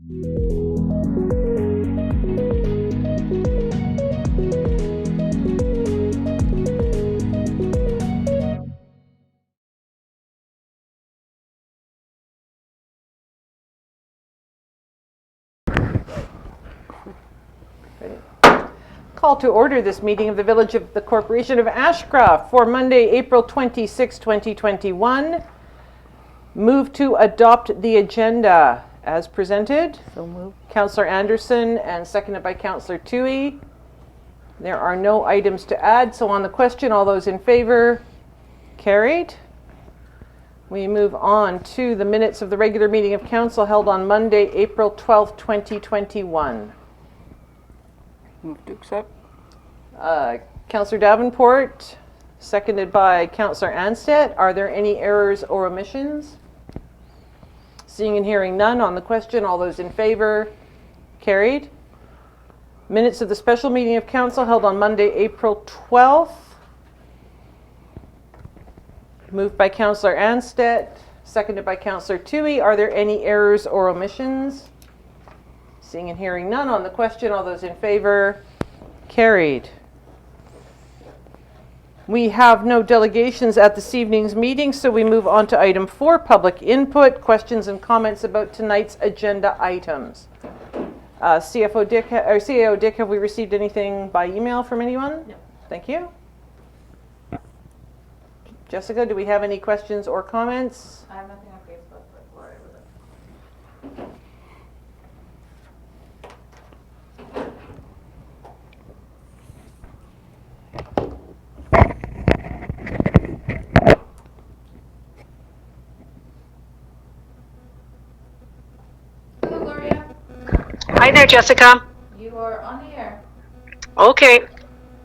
Call to order this meeting of the Village of the Corporation of Ashcroft for Monday, April 26, 2021. Move to adopt the agenda as presented. So moved. Councillor Anderson and seconded by Councillor Toohey. There are no items to add, so on the question, all those in favor? Carried. We move on to the minutes of the regular meeting of council held on Monday, April 12, 2021. Move to accept. Councillor Davenport, seconded by Councillor Anstett. Are there any errors or omissions? Seeing and hearing none on the question, all those in favor? Carried. Minutes of the special meeting of council held on Monday, April 12th. Moved by Councillor Anstett, seconded by Councillor Toohey. Are there any errors or omissions? Seeing and hearing none on the question, all those in favor? Carried. We have no delegations at this evening's meeting, so we move on to item 4, public input, questions and comments about tonight's agenda items. CAO Dick, have we received anything by email from anyone? No. Thank you. Jessica, do we have any questions or comments? I have nothing on Facebook, but Laura with it. Hello, Gloria. Hi there, Jessica. You are on the air. Okay,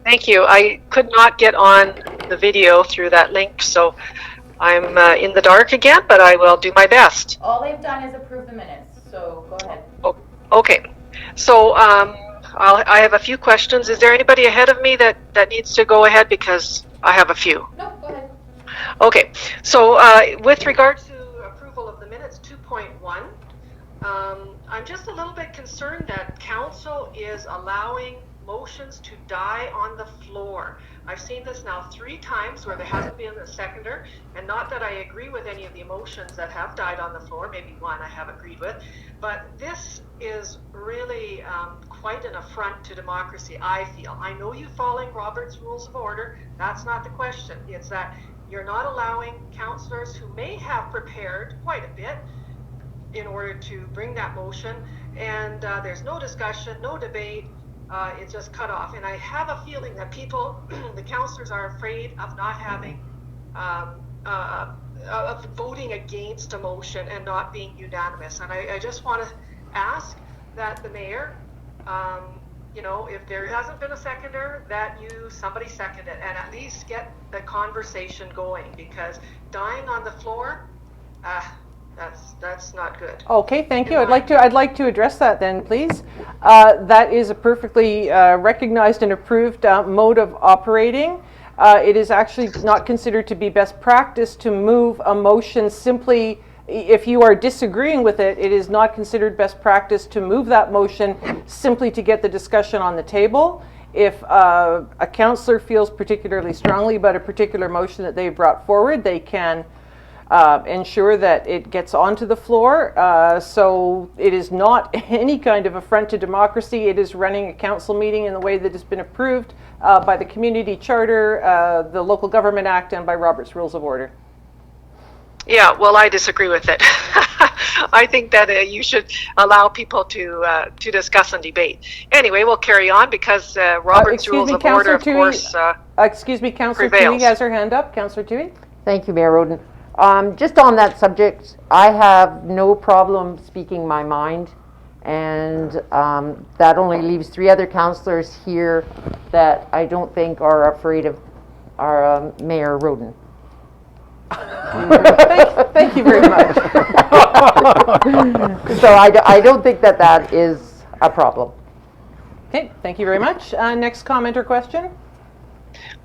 thank you. I could not get on the video through that link, so I'm in the dark again, but I will do my best. All they've done is approve the minutes, so go ahead. Oh, okay, so I have a few questions. Is there anybody ahead of me that needs to go ahead, because I have a few? No, go ahead. Okay, so with regard to approval of the minutes 2.1, I'm just a little bit concerned that council is allowing motions to die on the floor. I've seen this now 3 times where there hasn't been a seconder, and not that I agree with any of the motions that have died on the floor, maybe one I have agreed with, but this is really quite an affront to democracy, I feel. I know you're following Robert's Rules of Order, that's not the question. It's that you're not allowing councillors who may have prepared quite a bit in order to bring that motion, and there's no discussion, no debate, it's just cut off. And I have a feeling that people, the councillors, are afraid of not having, of voting against a motion and not being unanimous. And I just want to ask that the mayor, you know, if there hasn't been a seconder, that somebody second it and at least get the conversation going, because dying on the floor, that's not good. Okay, thank you. I'd like to address that then, please. That is a perfectly recognized and approved mode of operating. It is actually not considered to be best practice to move a motion simply. If you are disagreeing with it, it is not considered best practice to move that motion simply to get the discussion on the table. If a councillor feels particularly strongly about a particular motion that they've brought forward, they can ensure that it gets onto the floor. So it is not any kind of affront to democracy. It is running a council meeting in the way that has been approved by the Community Charter, the Local Government Act, and by Robert's Rules of Order. Yeah, well, I disagree with it. I think that you should allow people to discuss and debate. Anyway, we'll carry on, because Robert's Rules of Order, of course, excuse me, Councillor Toohey has her hand up. Councillor Toohey? Thank you, Mayor Roden. Just on that subject, I have no problem speaking my mind, and that only leaves 3 other councillors here that I don't think are afraid of our Mayor Roden. Thank you very much. So I don't think that is a problem. Okay, thank you very much. Next comment or question?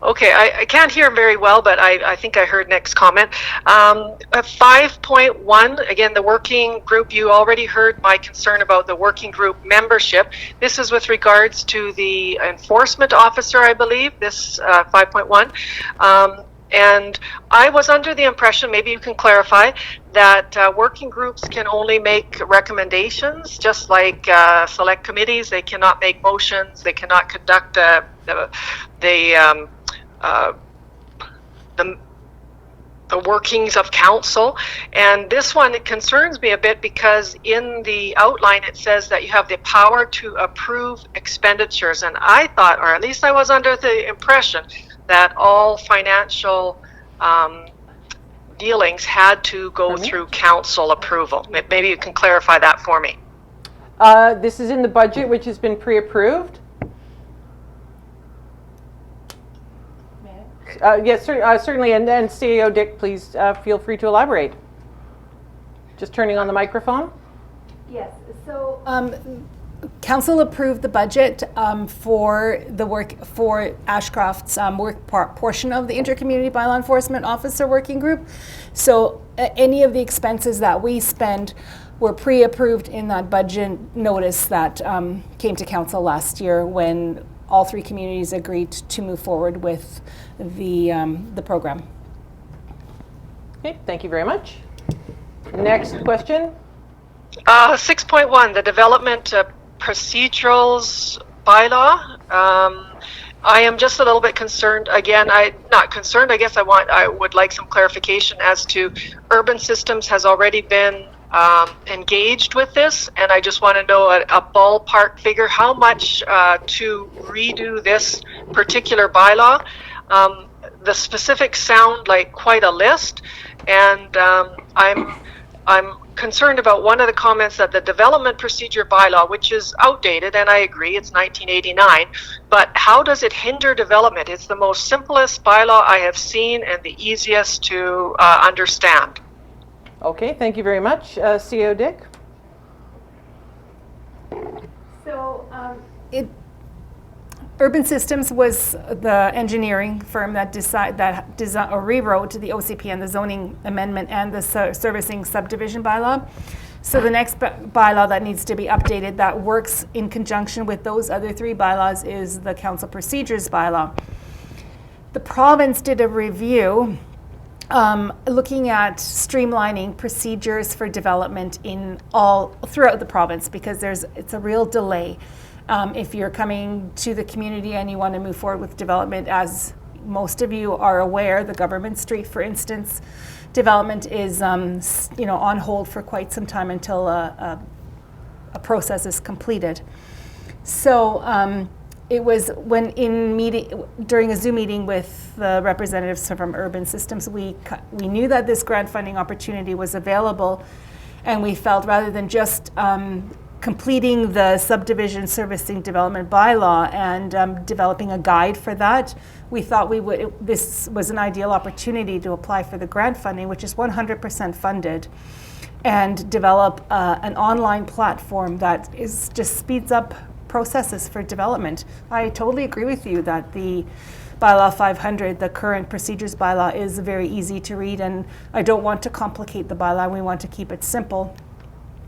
Okay, I can't hear very well, but I think I heard Nick's comment. 5.1, again, the working group, you already heard my concern about the working group membership. This is with regards to the enforcement officer, I believe, this 5.1. And I was under the impression, maybe you can clarify, that working groups can only make recommendations, just like select committees. They cannot make motions. They cannot conduct the workings of council. And this one, it concerns me a bit because in the outline it says that you have the power to approve expenditures, and I thought, or at least I was under the impression, that all financial dealings had to go through council approval. Maybe you can clarify that for me. This is in the budget, which has been pre-approved. Yes, certainly, and then CEO Dick, please feel free to elaborate. Just turning on the microphone. Yes, so Council approved the budget for Ashcroft's work portion of the Intercommunity Bylaw Enforcement Officer Working Group. So any of the expenses that we spend were pre-approved in that budget notice that came to Council last year when all three communities agreed to move forward with the program. Okay, thank you very much. Next question. 6.1, the development procedurals bylaw. I am just a little bit concerned. Again, not concerned. I guess I would like some clarification as to Urban Systems has already been engaged with this, and I just want to know a ballpark figure, how much to redo this particular bylaw. The specifics sound like quite a list, and I'm concerned about one of the comments that the development procedure bylaw, which is outdated, and I agree, it's 1989, but how does it hinder development? It's the most simplest bylaw I have seen and the easiest to understand. Okay, thank you very much. CEO Dick? So Urban Systems was the engineering firm that rewrote the OCP and the zoning amendment and the servicing subdivision bylaw. So the next bylaw that needs to be updated that works in conjunction with those other three bylaws is the council procedures bylaw. The province did a review looking at streamlining procedures for development throughout the province, because it's a real delay. If you're coming to the community and you want to move forward with development, as most of you are aware, the Government Street, for instance, development is on hold for quite some time until a process is completed. So it was during a Zoom meeting with the representatives from Urban Systems, we knew that this grant funding opportunity was available, and we felt rather than just completing the subdivision servicing development bylaw and developing a guide for that, we thought this was an ideal opportunity to apply for the grant funding, which is 100% funded, and develop an online platform that just speeds up processes for development. I totally agree with you that the bylaw 500, the current procedures bylaw, is very easy to read, and I don't want to complicate the bylaw. We want to keep it simple.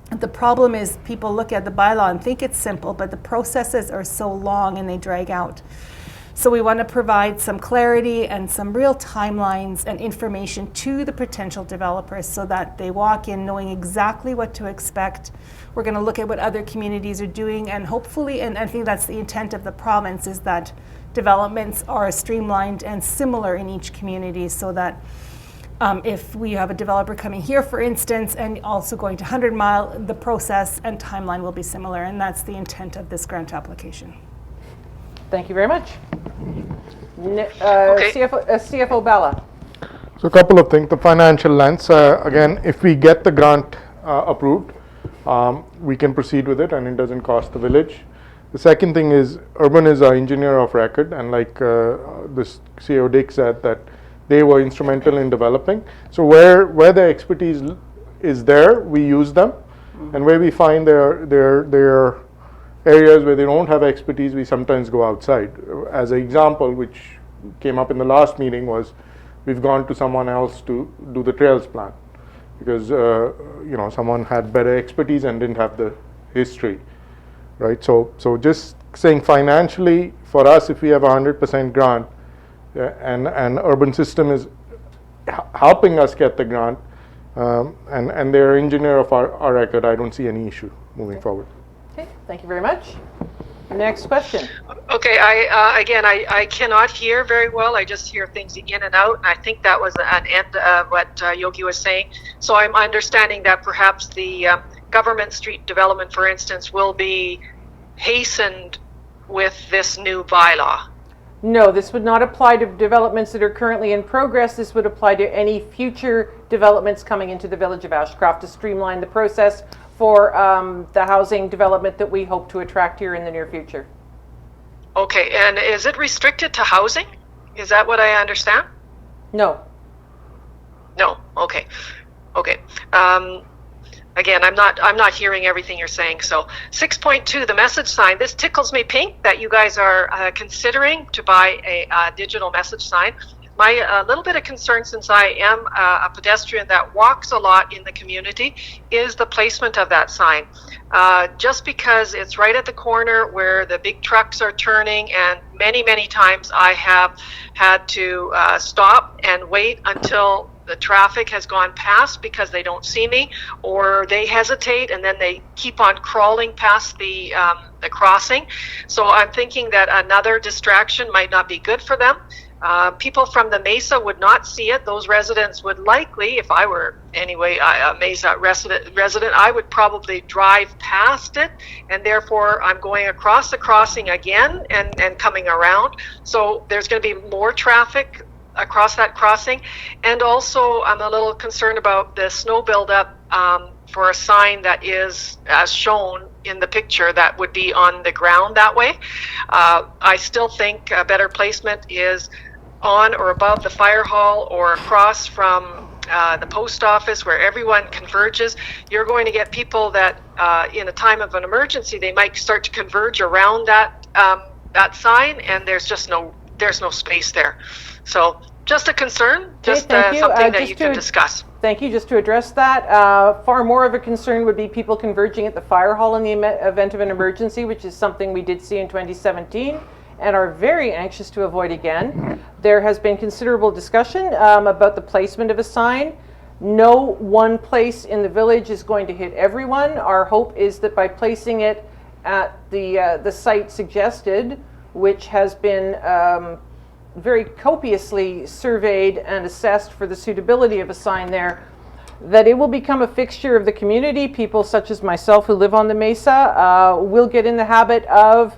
The problem is people look at the bylaw and think it's simple, but the processes are so long and they drag out. So we want to provide some clarity and some real timelines and information to the potential developers so that they walk in knowing exactly what to expect. We're going to look at what other communities are doing, and hopefully, and I think that's the intent of the province, is that developments are streamlined and similar in each community, so that if we have a developer coming here, for instance, and also going to 100 Mile, the process and timeline will be similar, and that's the intent of this grant application. Thank you very much. Okay. CFO Bala. So a couple of things. The financial lens, again, if we get the grant approved, we can proceed with it and it doesn't cost the village. The second thing is, Urban is our engineer of record, and like this CEO Dick said, that they were instrumental in developing. So where the expertise is there, we use them, and where we find there areas where they don't have expertise, we sometimes go outside. As an example, which came up in the last meeting was we've gone to someone else to do the trails plan because someone had better expertise and didn't have the history, right? So just saying financially for us, if we have 100% grant and urban system is helping us get the grant and they're engineer of our record, I don't see any issue moving forward. Okay, thank you very much. Next question. Okay, I cannot hear very well. I just hear things in and out, and I think that was an end of what Yogi was saying. So I'm understanding that perhaps the government street development, for instance, will be hastened with this new bylaw. No, this would not apply to developments that are currently in progress. This would apply to any future developments coming into the village of Ashcroft to streamline the process for the housing development that we hope to attract here in the near future. Okay, and is it restricted to housing? Is that what I understand? No. No. Okay. Again, I'm not hearing everything you're saying. So 6.2, the message sign. This tickles me pink that you guys are considering to buy a digital message sign. My little bit of concern, since I am a pedestrian that walks a lot in the community, is the placement of that sign. Just because it's right at the corner where the big trucks are turning, and many times I have had to stop and wait until the traffic has gone past because they don't see me, or they hesitate and then they keep on crawling past the crossing. So I'm thinking that another distraction might not be good for them. People from the Mesa would not see it. Those residents would likely, if I were anyway a Mesa resident, I would probably drive past it, and therefore I'm going across the crossing again and coming around. So there's going to be more traffic across that crossing. And also I'm a little concerned about the snow buildup for a sign that is as shown in the picture that would be on the ground that way. I still think a better placement is on or above the fire hall or across from the post office where everyone converges. You're going to get people that in a time of an emergency, they might start to converge around that sign, and there's no space there. So just a concern, just something that you can discuss. Thank you. Just to address that, far more of a concern would be people converging at the fire hall in the event of an emergency, which is something we did see in 2017 and are very anxious to avoid again. There has been considerable discussion about the placement of a sign. No one place in the village is going to hit everyone. Our hope is that by placing it at the site suggested, which has been very copiously surveyed and assessed for the suitability of a sign there, that it will become a fixture of the community. People such as myself who live on the Mesa will get in the habit of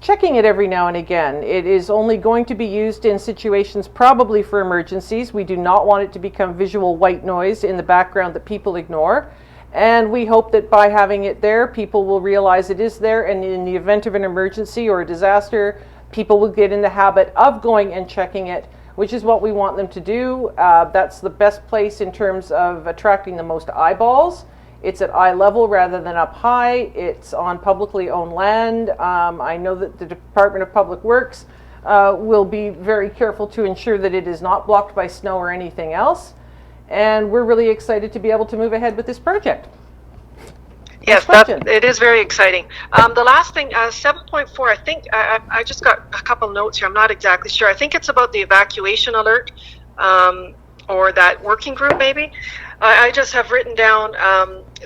checking it every now and again. It is only going to be used in situations probably for emergencies. We do not want it to become visual white noise in the background that people ignore. And we hope that by having it there, people will realize it is there, and in the event of an emergency or a disaster, people will get in the habit of going and checking it, which is what we want them to do. That's the best place in terms of attracting the most eyeballs. It's at eye level rather than up high. It's on publicly owned land. I know that the Department of Public Works will be very careful to ensure that it is not blocked by snow or anything else. And we're really excited to be able to move ahead with this project. Yes, it is very exciting. The last thing, 7.4, I think I just got a couple notes here. I'm not exactly sure. I think it's about the evacuation alert or that working group maybe. I just have written down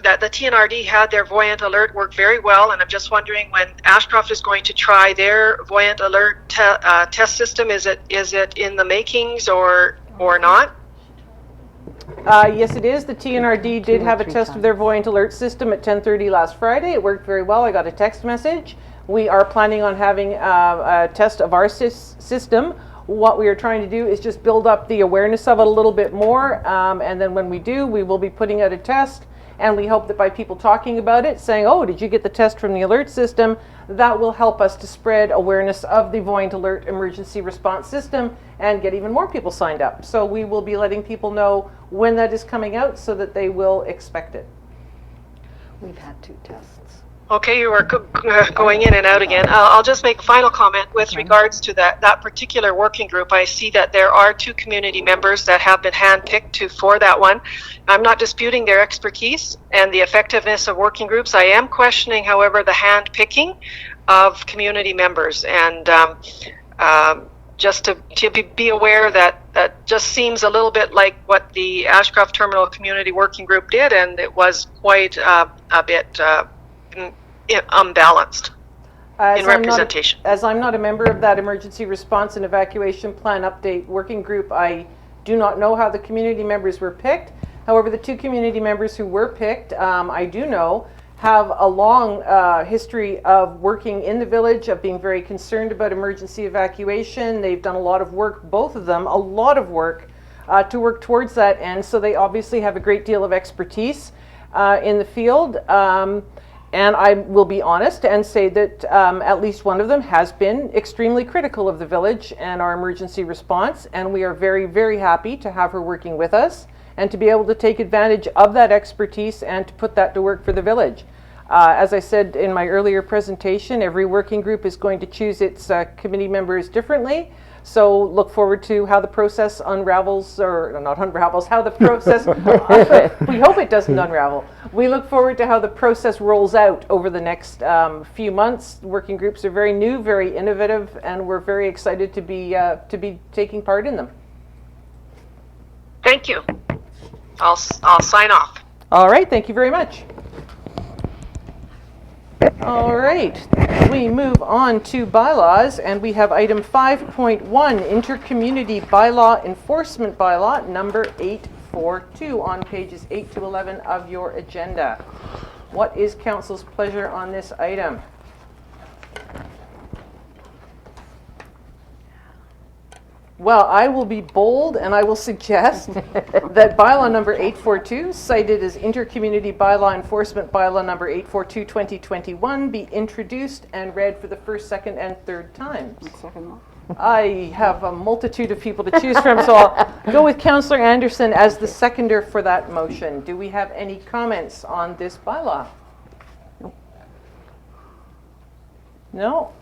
that the TNRD had their Voyant Alert work very well, and I'm just wondering when Ashcroft is going to try their Voyant Alert test system. Is it in the makings or not? Yes, it is. The TNRD did have a test of their Voyant Alert system at 10:30 last Friday. It worked very well. I got a text message. We are planning on having a test of our system. What we are trying to do is just build up the awareness of it a little bit more, and then when we do, we will be putting out a test, and we hope that by people talking about it, saying, oh, did you get the test from the alert system, that will help us to spread awareness of the Voyant Alert emergency response system and get even more people signed up. So we will be letting people know when that is coming out so that they will expect it. We've had 2 tests. Okay, you are going in and out again. I'll just make a final comment with regards to that particular working group. I see that there are 2 community members that have been handpicked for that one. I'm not disputing their expertise and the effectiveness of working groups. I am questioning, however, the handpicking of community members, and just to be aware that just seems a little bit like what the Ashcroft Terminal Community Working Group did, and it was quite a bit unbalanced in representation. As I'm not a member of that Emergency Response and Evacuation Plan Update Working Group, I do not know how the community members were picked. However, the 2 community members who were picked, I do know, have a long history of working in the village, of being very concerned about emergency evacuation. They've done a lot of work, both of them, a lot of work to work towards that end. So they obviously have a great deal of expertise in the field. And I will be honest and say that at least one of them has been extremely critical of the village and our emergency response. And we are very, very happy to have her working with us and to be able to take advantage of that expertise and to put that to work for the village. As I said in my earlier presentation, every working group is going to choose its committee members differently. So look forward to how the process unravels, or not unravels, how the process, we hope it doesn't unravel. We look forward to how the process rolls out over the next few months. Working groups are very new, very innovative, and we're very excited to be taking part in them. Thank you. I'll sign off. All right, thank you very much. All right, we move on to bylaws, and we have item 5.1, Intercommunity Bylaw Enforcement Bylaw number 842 on pages 8 to 11 of your agenda. What is council's pleasure on this item? Well, I will be bold and I will suggest that bylaw number 842, cited as Intercommunity Bylaw Enforcement Bylaw number 842-2021, be introduced and read for the first, second, and third times. I have a multitude of people to choose from, so I'll go with Councillor Anderson as the seconder for that motion. Do we have any comments on this bylaw? No?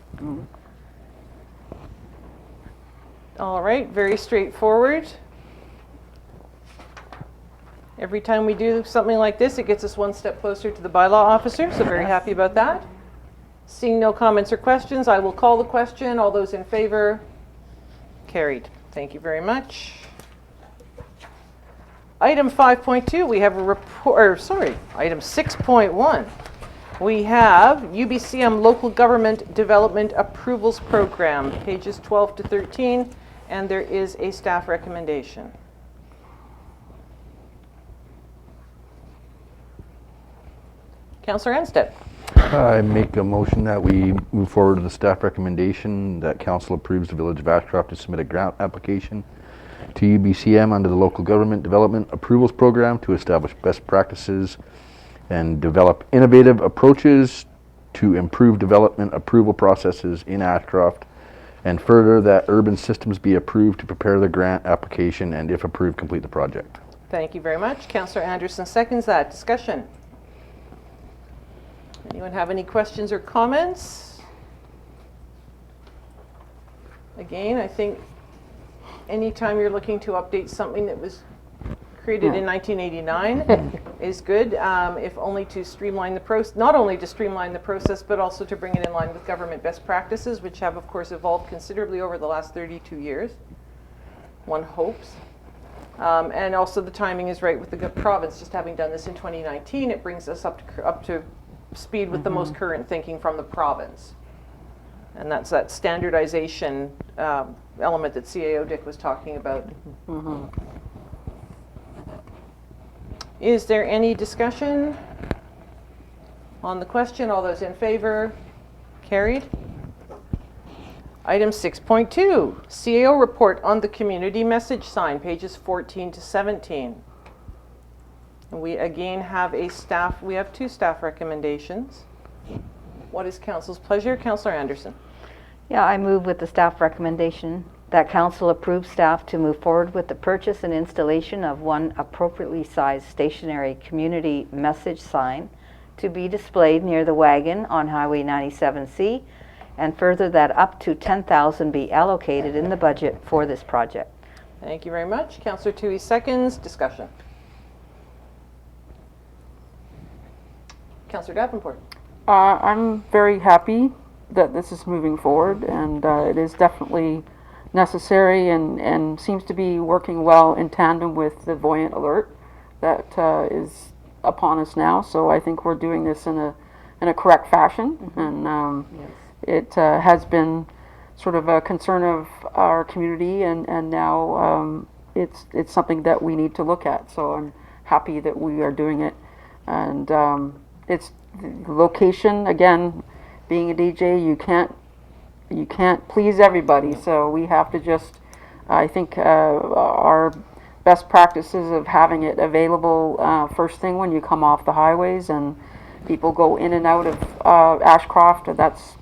All right, very straightforward. Every time we do something like this, it gets us one step closer to the bylaw officer, so very happy about that. Seeing no comments or questions, I will call the question. All those in favor? Carried. Thank you very much. Item 5.2, we have a report, item 6.1. We have UBCM Local Government Development Approvals Program, pages 12 to 13, and there is a staff recommendation. Councillor Anstead. I make a motion that we move forward to the staff recommendation that council approves the Village of Ashcroft to submit a grant application to UBCM under the Local Government Development Approvals Program to establish best practices and develop innovative approaches to improve development approval processes in Ashcroft, and further that urban systems be approved to prepare the grant application and, if approved, complete the project. Thank you very much. Councillor Anderson seconds that. Discussion. Anyone have any questions or comments? Again, I think anytime you're looking to update something that was created in 1989 is good, if only to streamline the process, not only to streamline the process, but also to bring it in line with government best practices, which have, of course, evolved considerably over the last 32 years, one hopes. And also the timing is right with the province. Just having done this in 2019, it brings us up to speed with the most current thinking from the province. And that's that standardization element that CAO Dick was talking about. Is there any discussion on the question? All those in favor? Carried. Item 6.2, CAO report on the community message sign, pages 14 to 17. And we again have we have two staff recommendations. What is council's pleasure? Councillor Anderson. Yeah, I move with the staff recommendation that council approves staff to move forward with the purchase and installation of one appropriately sized stationary community message sign to be displayed near the wagon on Highway 97C, and further that up to $10,000 be allocated in the budget for this project. Thank you very much. Councillor Toohey seconds. Discussion. Councillor Davenport. I'm very happy that this is moving forward, and it is definitely necessary and seems to be working well in tandem with the Voyant Alert that is upon us now. So I think we're doing this in a correct fashion, and it has been sort of a concern of our community, and now it's something that we need to look at. So I'm happy that we are doing it, and it's the location again. Being a DJ, you can't please everybody, so we have to just, I think our best practices of having it available first thing when you come off the highways, and people go in and out of Ashcroft. That's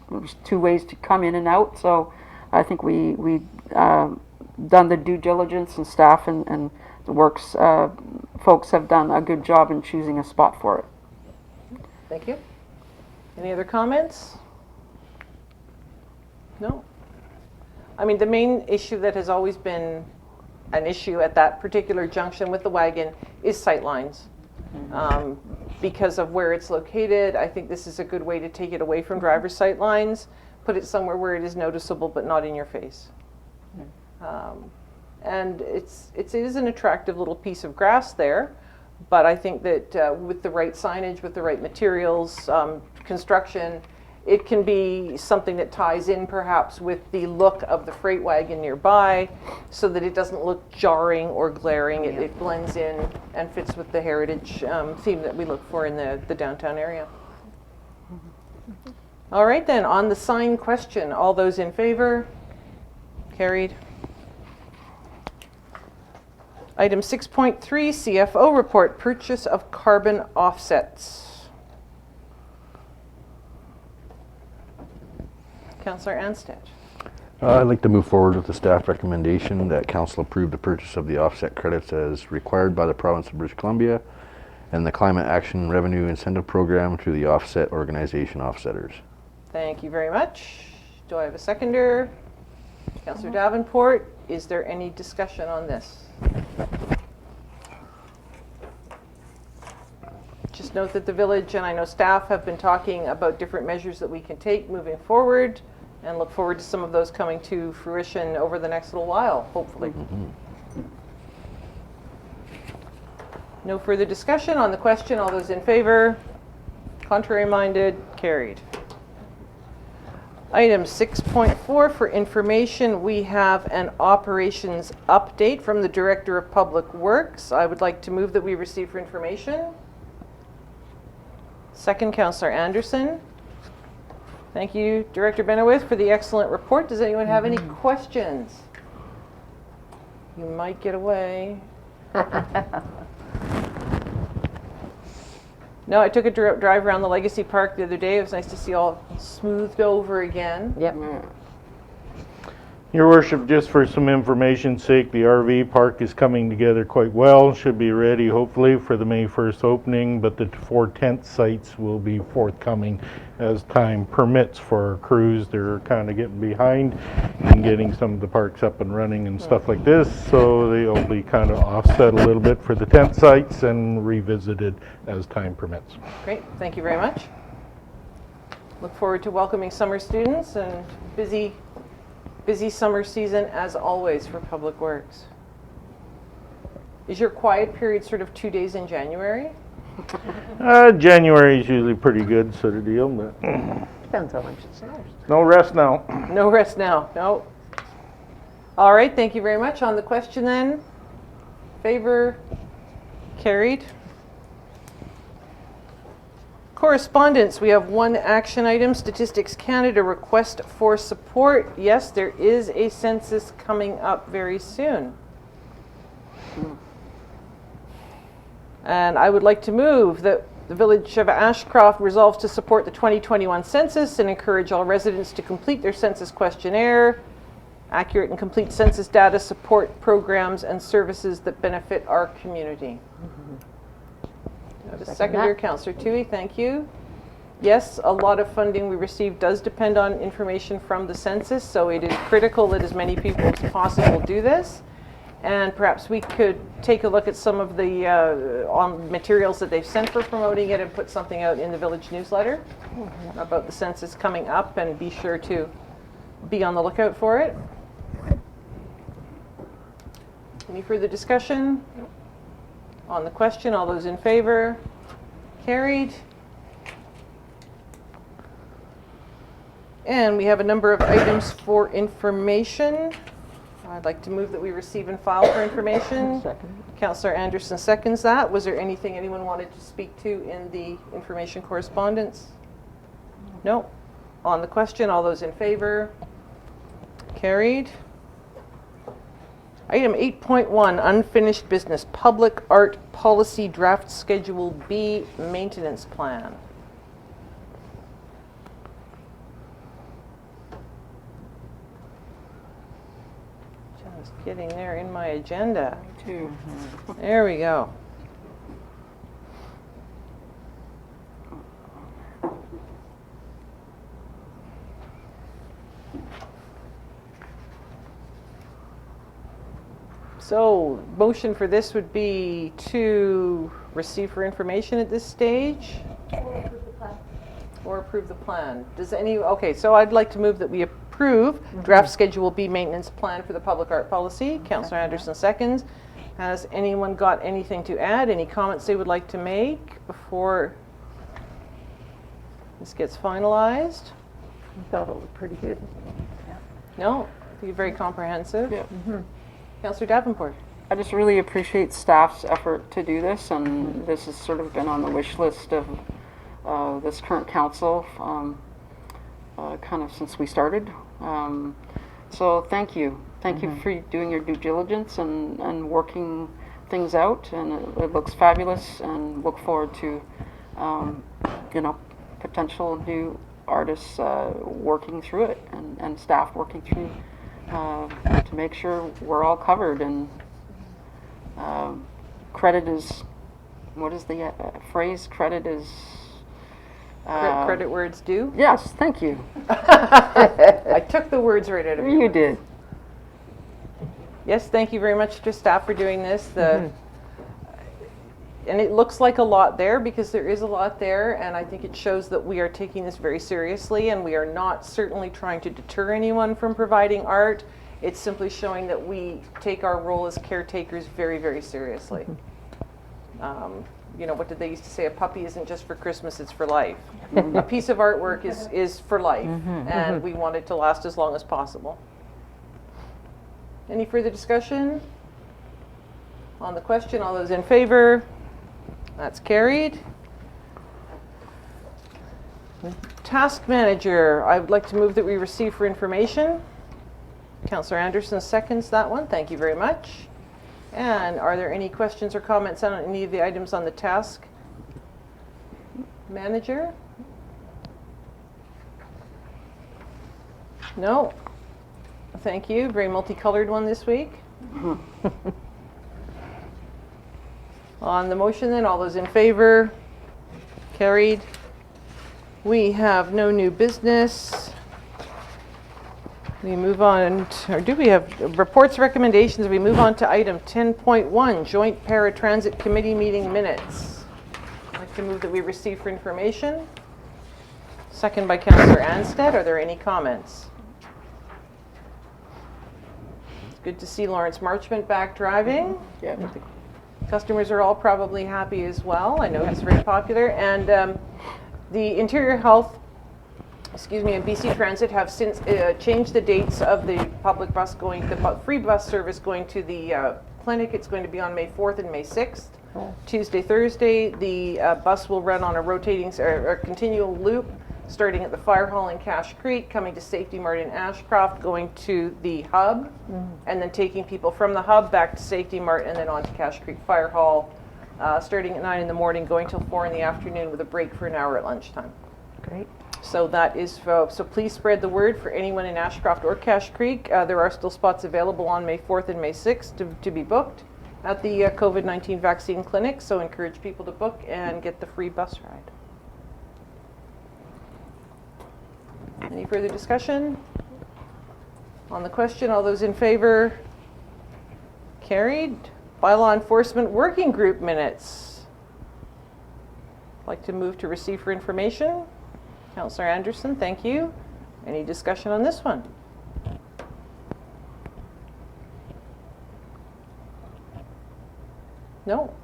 two ways to come in and out, so I think we done the due diligence, and staff and the works folks have done a good job in choosing a spot for it. Thank you. Any other comments? No. I mean, the main issue that has always been an issue at that particular junction with the wagon is sightlines. Because of where it's located, I think this is a good way to take it away from driver's sightlines, put it somewhere where it is noticeable but not in your face. And it is an attractive little piece of grass there, but I think that with the right signage, with the right materials, construction, it can be something that ties in perhaps with the look of the freight wagon nearby, so that it doesn't look jarring or glaring. It blends in and fits with the heritage theme that we look for in the downtown area. All right then, on the sign question, all those in favor? Carried. Item 6.3, CFO report, purchase of carbon offsets. Councillor Anstett. I'd like to move forward with the staff recommendation that council approve the purchase of the offset credits as required by the province of British Columbia and the Climate Action Revenue Incentive Program through the offset organization offsetters. Thank you very much. Do I have a seconder? Councillor Davenport, is there any discussion on this? Just note that the village and I know staff have been talking about different measures that we can take moving forward, and look forward to some of those coming to fruition over the next little while, hopefully. No further discussion on the question. All those in favor? Contrary minded? Carried. Item 6.4 for information, we have an operations update from the Director of Public Works. I would like to move that we receive for information. Second, Councillor Anderson. Thank you, Director Benowith, for the excellent report. Does anyone have any questions? You might get away. No, I took a drive around the Legacy Park the other day. It was nice to see all smoothed over again. Yep. Your Worship, just for some information's sake, the RV park is coming together quite well. Should be ready hopefully for the May 1st opening, but the 4 tent sites will be forthcoming as time permits for our crews. They're kind of getting behind in getting some of the parks up and running and stuff like this, so they'll be kind of offset a little bit for the tent sites and revisited as time permits. Great, thank you very much. Look forward to welcoming summer students, and busy summer season as always for Public Works. Is your quiet period sort of 2 days in January? January is usually pretty good sort of deal, but Depends how much it snows. no rest now. No rest now, no. All right, thank you very much. On the question then, favor? Carried. Correspondence, we have one action item, Statistics Canada request for support. Yes, there is a census coming up very soon. And I would like to move that the Village of Ashcroft resolves to support the 2021 census and encourage all residents to complete their census questionnaire. Accurate and complete census data support programs and services that benefit our community. The seconder, Councillor Toohey, thank you. Yes, a lot of funding we receive does depend on information from the census, so it is critical that as many people as possible do this. And perhaps we could take a look at some of the on materials that they've sent for promoting it and put something out in the village newsletter about the census coming up, and be sure to be on the lookout for it. Any further discussion on the question? All those in favor? Carried. And we have a number of items for information. I'd like to move that we receive and file for information. Councillor Anderson seconds that. Was there anything anyone wanted to speak to in the information correspondence? No. On the question, all those in favor? Carried. Item 8.1, unfinished business, public art policy draft schedule B maintenance plan. Just getting there in my agenda. There we go. So, motion for this would be to receive for information at this stage? Or approve the plan. Does any, okay, so I'd like to move that we approve draft schedule B maintenance plan for the public art policy. Councillor Anderson seconds. Has anyone got anything to add? Any comments they would like to make before this gets finalized? I thought it looked pretty good. No? I think it's very comprehensive. Yeah. Councillor Davenport. I just really appreciate staff's effort to do this, and this has sort of been on the wish list of this current council kind of since we started. So thank you. Thank you for doing your due diligence and working things out, and it looks fabulous, and look forward to you know, potential new artists working through it, and staff working through to make sure we're all covered. And credit is, what is the phrase? Credit is Credit where it's due? Yes, thank you. I took the words right out of you. You did. Yes, thank you very much to staff for doing this. And it looks like a lot there, because there is a lot there, and I think it shows that we are taking this very seriously, and we are not certainly trying to deter anyone from providing art. It's simply showing that we take our role as caretakers very, very seriously. You know, what did they used to say? A puppy isn't just for Christmas, it's for life. A piece of artwork is for life, and we want it to last as long as possible. Any further discussion on the question? All those in favor? That's carried. Task manager, I would like to move that we receive for information. Councillor Anderson seconds that one. Thank you very much. And are there any questions or comments on any of the items on the task manager? No. Thank you. Very multicolored one this week. On the motion then, all those in favor? Carried. We have no new business. We move on, or do we have reports, recommendations? We move on to item 10.1, Joint Paratransit Committee meeting minutes. I'd like to move that we receive for information. Second by Councillor Anstead. Are there any comments? It's good to see Lawrence Marchment back driving. Yeah. Customers are all probably happy as well. I know he's very popular. And the Interior Health, and BC Transit have since changed the dates of the public bus going, the free bus service going to the clinic. It's going to be on May 4th and May 6th. Tuesday, Thursday, the bus will run on a rotating or continual loop, starting at the fire hall in Cache Creek, coming to Safety Mart in Ashcroft, going to the hub, and then taking people from the hub back to Safety Mart and then on to Cache Creek Fire Hall, starting at 9 in the morning, going till 4 in the afternoon with a break for an hour at lunchtime. Great. So that is, so please spread the word for anyone in Ashcroft or Cache Creek. There are still spots available on May 4th and May 6th to be booked. at the COVID-19 vaccine clinic, so encourage people to book and get the free bus ride. Any further discussion? On the question, all those in favor? Carried. Bylaw Enforcement Working Group minutes. Like to move to receive for information. Councillor Anderson, thank you. Any discussion on this one? No.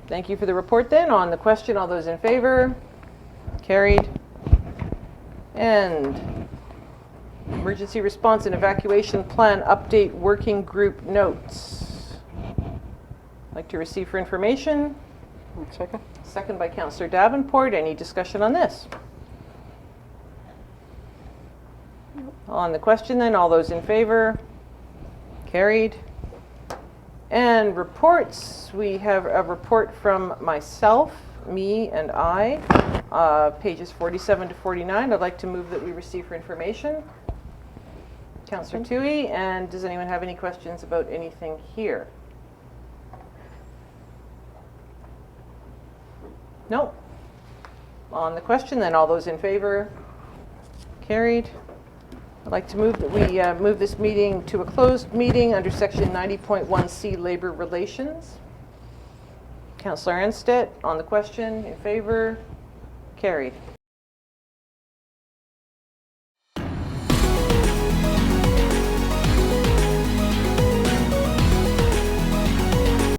Thank you for the report then. On the question, all those in favor? Carried. And Emergency Response and Evacuation Plan Update Working Group Notes. Like to receive for information. Second. Second by Councillor Davenport. Any discussion on this? On the question then, all those in favor? Carried. And reports, we have a report from myself, me and I, pages 47 to 49. I'd like to move that we receive for information. Councillor Toohey, and does anyone have any questions about anything here? No. On the question then, all those in favor? Carried. I'd like to move that we move this meeting to a closed meeting under section 90.1C Labor Relations. Councillor Anstett, on the question, in favor? Carried.